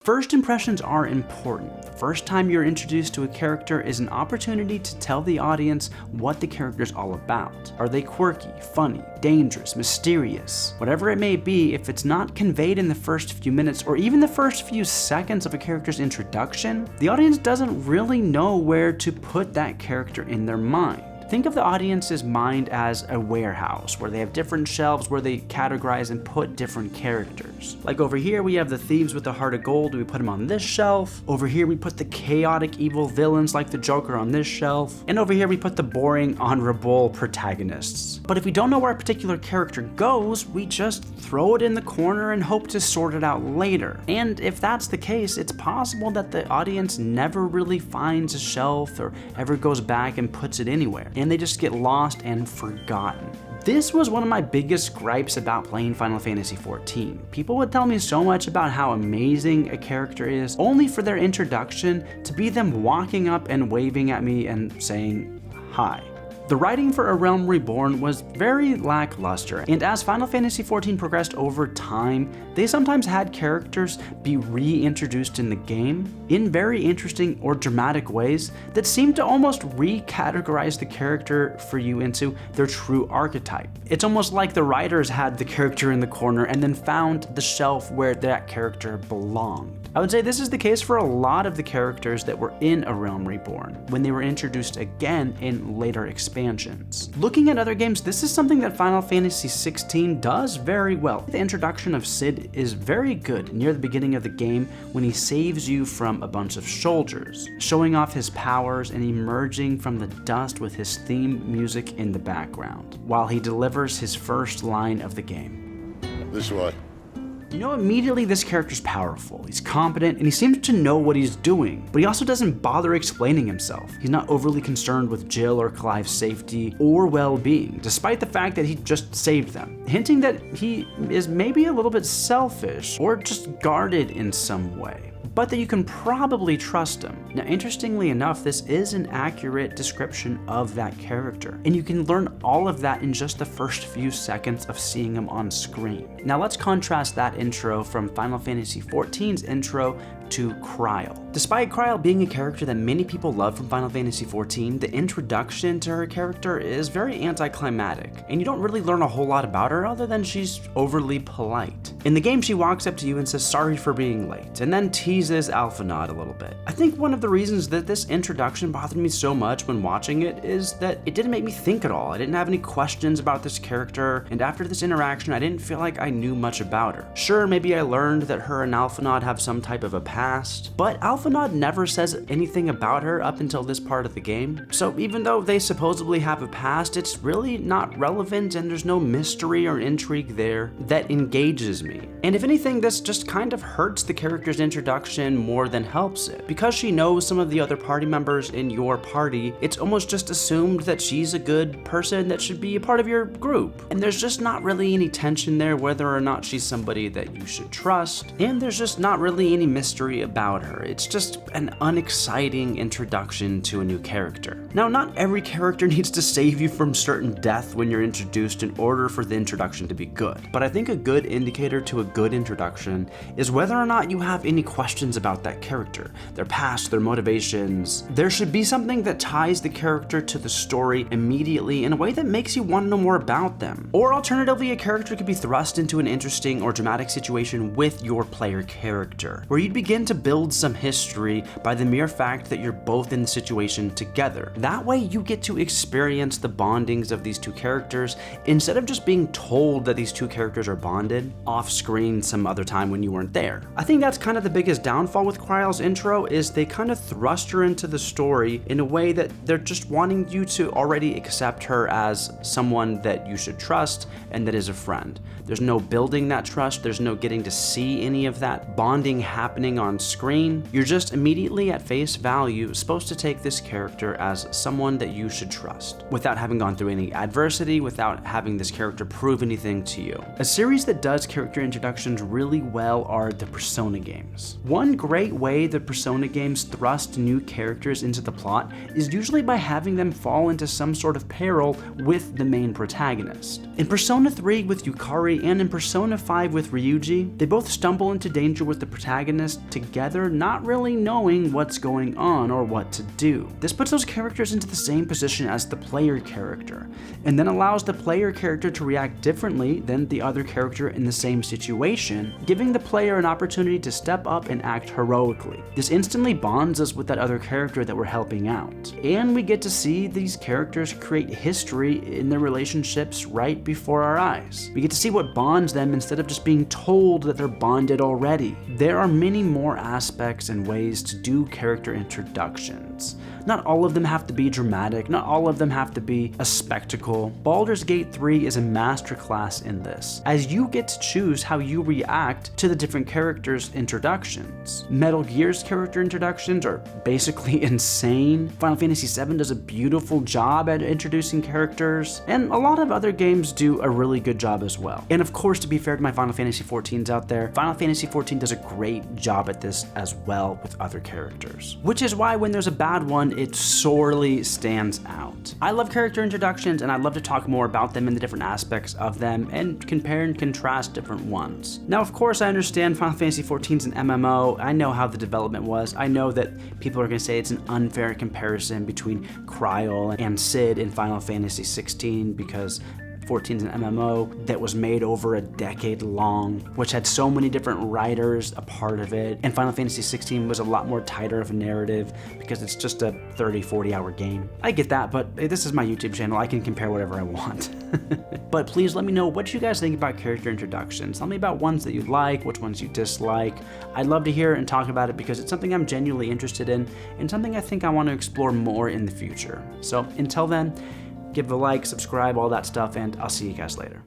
First impressions are important. The first time you're introduced to a character is an opportunity to tell the audience what the character's all about. Are they quirky, funny, dangerous, mysterious? Whatever it may be, if it's not conveyed in the first few minutes or even the first few seconds of a character's introduction, the audience doesn't really know where to put that character in their mind. Think of the audience's mind as a warehouse where they have different shelves where they categorize and put different characters. Like over here we have the thieves with the heart of gold, we put them on this shelf. Over here we put the chaotic evil villains like the Joker on this shelf. And over here we put the boring honorable protagonists. But if we don't know where a particular character goes, we just throw it in the corner and hope to sort it out later. And if that's the case, it's possible that the audience never really finds a shelf or ever goes back and puts it anywhere, and they just get lost and forgotten. This was one of my biggest gripes about playing Final Fantasy XIV. People would tell me so much about how amazing a character is, only for their introduction to be them walking up and waving at me and saying, "Hi." The writing for A Realm Reborn was very lackluster, and as Final Fantasy XIV progressed over time, they sometimes had characters be reintroduced in the game in very interesting or dramatic ways that seemed to almost recategorize the character for you into their true archetype. It's almost like the writers had the character in the corner and then found the shelf where that character belonged. I would say this is the case for a lot of the characters that were in A Realm Reborn when they were introduced again in later expansions. Looking at other games, this is something that Final Fantasy XVI does very well. The introduction of Cid is very good near the beginning of the game when he saves you from a bunch of soldiers, showing off his powers and emerging from the dust with his theme music in the background, while he delivers his first line of the game. This way. You know immediately this character's powerful, he's competent, and he seems to know what he's doing, but he also doesn't bother explaining himself. He's not overly concerned with Jill or Clive's safety or well-being, despite the fact that he just saved them, hinting that he is maybe a little bit selfish or just guarded in some way, but that you can probably trust him. Now, interestingly enough, this is an accurate description of that character, and you can learn all of that in just the first few seconds of seeing him on screen. Now let's contrast that intro from Final Fantasy XIV's intro to Kryl. Despite Kryl being a character that many people love from Final Fantasy XIV, the introduction to her character is very anticlimactic, and you don't really learn a whole lot about her other than she's overly polite. In the game, she walks up to you and says sorry for being late, and then teases Alphinaud a little bit. I think one of the reasons that this introduction bothered me so much when watching it is that it didn't make me think at all. I didn't have any questions about this character, and after this interaction, I didn't feel like I knew much about her. Sure, maybe I learned that her and Alphinaud have some type of a past, but Alphinaud never says anything about her up until this part of the game. So even though they supposedly have a past, it's really not relevant and there's no mystery or intrigue there that engages me. And if anything, this just kind of hurts the character's introduction more than helps it. Because she knows some of the other party members in your party, it's almost just assumed that she's a good person that should be a part of your group. And there's just not really any tension there whether or not she's somebody that you should trust, and there's just not really any mystery about her. It's just an unexciting introduction to a new character. Now, not every character needs to save you from certain death when you're introduced in order for the introduction to be good, but I think a good indicator to a good introduction is whether or not you have any questions about that character, their past, their motivations. There should be something that ties the character to the story immediately in a way that makes you want to know more about them. Or alternatively, a character could be thrust into an interesting or dramatic situation with your player character, where you'd begin to build some history by the mere fact that you're both in the situation together. That way you get to experience the bondings of these two characters instead of just being told that these two characters are bonded off screen some other time when you weren't there. I think that's kind of the biggest downfall with Kryl's intro, is they kind of thrust her into the story in a way that they're just wanting you to already accept her as someone that you should trust and that is a friend. There's no building that trust, there's no getting to see any of that bonding happening on screen. You're just immediately at face value supposed to take this character as someone that you should trust, without having gone through any adversity, without having this character prove anything to you. A series that does character introductions really well are the Persona games. One great way the Persona games thrust new characters into the plot is usually by having them fall into some sort of peril with the main protagonist. In Persona 3 with Yukari and in Persona 5 with Ryuji, they both stumble into danger with the protagonist together, not really knowing what's going on or what to do. This puts those characters into the same position as the player character, and then allows the player character to react differently than the other character in the same situation, giving the player an opportunity to step up and act heroically. This instantly bonds us with that other character that we're helping out, and we get to see these characters create history in their relationships right before our eyes. We get to see what bonds them instead of just being told that they're bonded already. There are many more aspects and ways to do character introductions. Not all of them have to be dramatic, not all of them have to be a spectacle. Baldur's Gate 3 is a masterclass in this, as you get to choose how you react to the different characters' introductions. Metal Gear's character introductions are basically insane. Final Fantasy VII does a beautiful job at introducing characters, and a lot of other games do a really good job as well. And of course, to be fair to my Final Fantasy 14s out there, Final Fantasy 14 does a great job at this as well with other characters. Which is why when there's a bad one, it sorely stands out. I love character introductions, and I'd love to talk more about them and the different aspects of them and compare and contrast different ones. Now, of course, I understand Final Fantasy 14 is an MMO. I know how the development was. I know that people are going to say it's an unfair comparison between Kryl and Cid in Final Fantasy 16 because 14 is an MMO that was made over a decade long, which had so many different writers a part of it, and Final Fantasy 16 was a lot more tighter of a narrative because it's just a 30-40 hour game. I get that, but this is my YouTube channel. I can compare whatever I want. But please let me know what you guys think about character introductions. Tell me about ones that you like, which ones you dislike. I'd love to hear and talk about it because it's something I'm genuinely interested in and something I think I want to explore more in the future. So until then, give a like, subscribe, all that stuff, and I'll see you guys later.